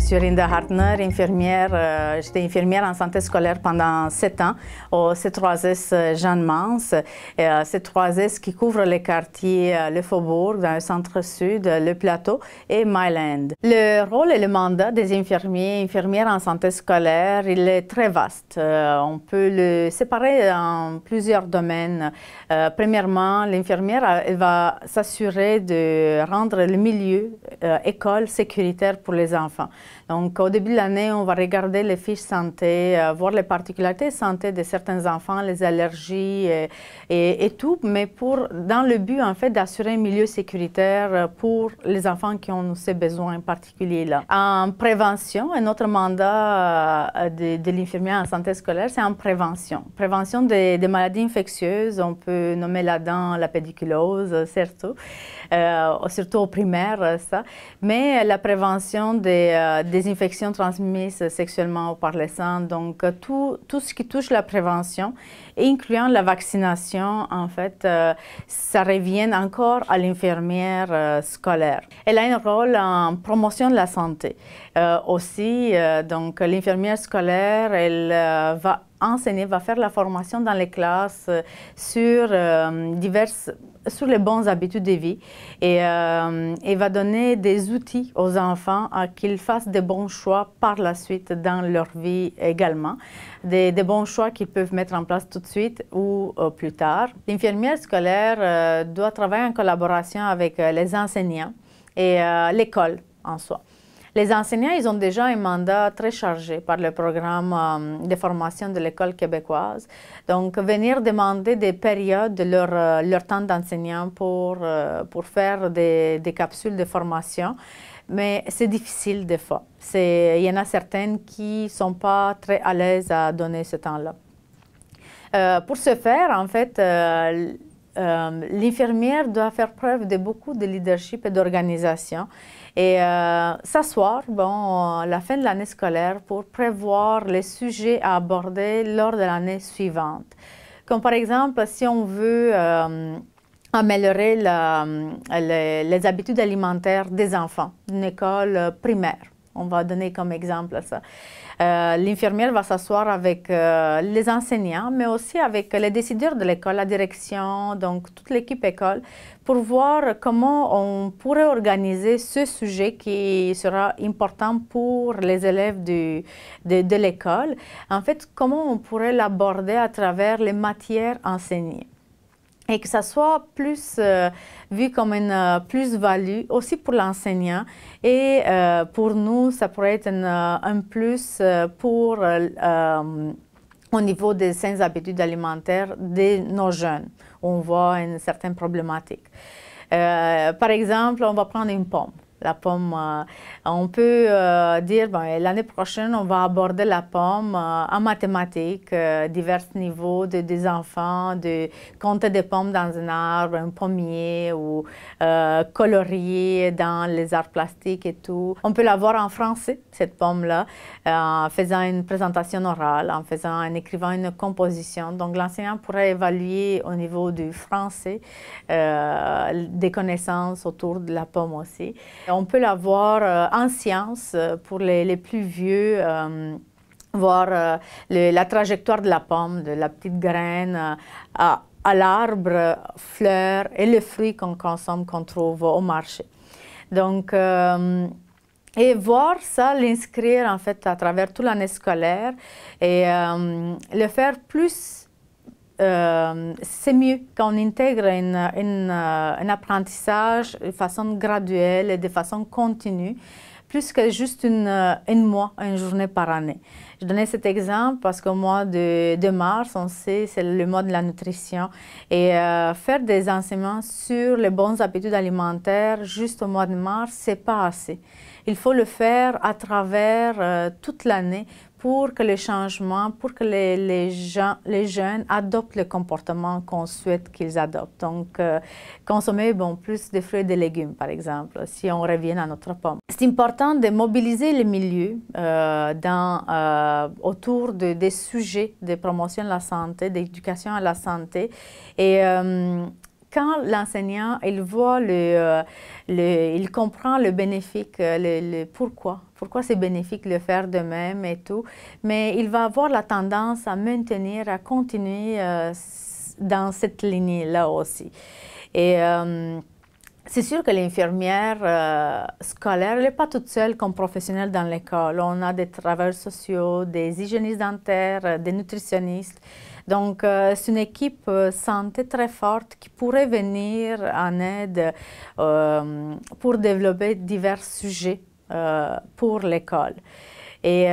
suis Rinda Hartner, infirmière. J'étais infirmière en santé scolaire pendant 7 ans au C3S Jeanne Mance. C3S qui couvre les quartiers Le Faubourg, dans le centre-sud, le Plateau et Myland. Le rôle et le mandat des infirmières en santé scolaire, il est très vaste. On peut le séparer en plusieurs domaines. Premièrement, l'infirmière elle va s'assurer de rendre le milieu école sécuritaire pour les enfants. Donc, au début de l'année, on va regarder les fiches santé, voir les particularités de santé de certains enfants, les allergies et tout, mais dans le but, en fait, d'assurer un milieu sécuritaire pour les enfants qui ont ces besoins particuliers-là. En prévention, un autre mandat de l'infirmière en santé scolaire, c'est en prévention. Prévention des maladies infectieuses, on peut nommer là-dedans la pédiculose, surtout au primaire, ça. Mais la prévention des infections transmises sexuellement ou par les sang, donc tout ce qui touche la prévention, incluant la vaccination, en fait, ça revient encore à l'infirmière scolaire. Elle a un rôle en promotion de la santé. Donc l'infirmière scolaire, elle va enseigner, va faire la formation dans les classes sur les bonnes habitudes de vie et va donner des outils aux enfants qu'ils fassent des bons choix par la suite dans leur vie également, des bons choix qu'ils peuvent mettre en place tout de suite ou plus tard. L'infirmière scolaire doit travailler en collaboration avec les enseignants et l'école en soi. Les enseignants, ils ont déjà un mandat très chargé par le programme de formation de l'École québécoise. Donc, venir demander des périodes de leur temps d'enseignant pour faire des capsules de formation. Mais c'est difficile des fois. Il y en a certaines qui ne sont pas très à l'aise à donner ce temps-là. Pour ce faire, en fait, l'infirmière doit faire preuve de beaucoup de leadership et d'organisation et s'asseoir à la fin de l'année scolaire pour prévoir les sujets à aborder lors de l'année suivante. Comme par exemple, si on veut améliorer les habitudes alimentaires des enfants d'une école primaire. On va donner comme exemple ça. L'infirmière va s'asseoir avec les enseignants, mais aussi avec les décideurs de l'école, la direction, donc toute l'équipe école, pour voir comment on pourrait organiser ce sujet qui sera important pour les élèves de l'école. En fait, comment on pourrait l'aborder à travers les matières enseignées. Et que ça soit plus vu comme une plus-value aussi pour l'enseignant et pour nous, ça pourrait être un plus au niveau des saines habitudes alimentaires de nos jeunes. On voit une certaine problématique. Par exemple, on va prendre une pomme. La pomme, on peut dire, l'année prochaine, on va aborder la pomme en mathématiques, divers niveaux des enfants, de compter des pommes dans un arbre, un pommier ou colorier dans les arts plastiques et tout. On peut la voir en français, cette pomme-là, en faisant une présentation orale, en écrivant une composition. Donc, l'enseignant pourrait évaluer au niveau du français des connaissances autour de la pomme aussi. On peut la voir en sciences pour les plus vieux, voir la trajectoire de la pomme, de la petite graine à l'arbre, fleur et le fruit qu'on consomme, qu'on trouve au marché. Donc, et voir ça, l'inscrire en fait à travers toute l'année scolaire et le faire plus. C'est mieux quand on intègre un apprentissage de façon graduelle et de façon continue, plus que juste une journée par année. Je donnais cet exemple parce qu'au mois de mars, on sait, c'est le mois de la nutrition et faire des enseignements sur les bonnes habitudes alimentaires juste au mois de mars, c'est pas assez. Il faut le faire à travers toute l'année pour que les changements, pour que les jeunes adoptent le comportement qu'on souhaite qu'ils adoptent. Donc, consommer plus de fruits et de légumes, par exemple, si on revient à notre pomme. C'est important de mobiliser les milieux autour des sujets de promotion de la santé, d'éducation à la santé et quand l'enseignant il voit il comprend le bénéfique, pourquoi c'est bénéfique de le faire de même et tout, mais il va avoir la tendance à maintenir, à continuer dans cette lignée-là aussi. Et c'est sûr que l'infirmière scolaire, elle n'est pas toute seule comme professionnelle dans l'école. On a des travailleurs sociaux, des hygiénistes dentaires, des nutritionnistes. Donc, c'est une équipe santé très forte qui pourrait venir en aide pour développer divers sujets pour l'école. Et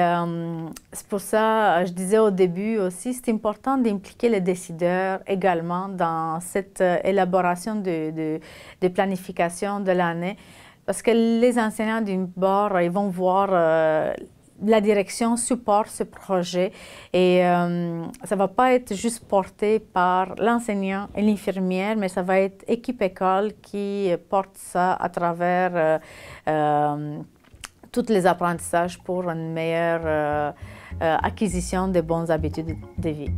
c'est pour ça, je disais au début aussi, c'est important d'impliquer les décideurs également dans cette élaboration de planification de l'année, parce que les enseignants d'une bord, ils vont voir la direction supporte ce projet et ça ne va pas être juste porté par l'enseignant et l'infirmière, mais ça va être équipe école qui porte ça à travers tous les apprentissages pour une meilleure acquisition de bonnes habitudes de vie.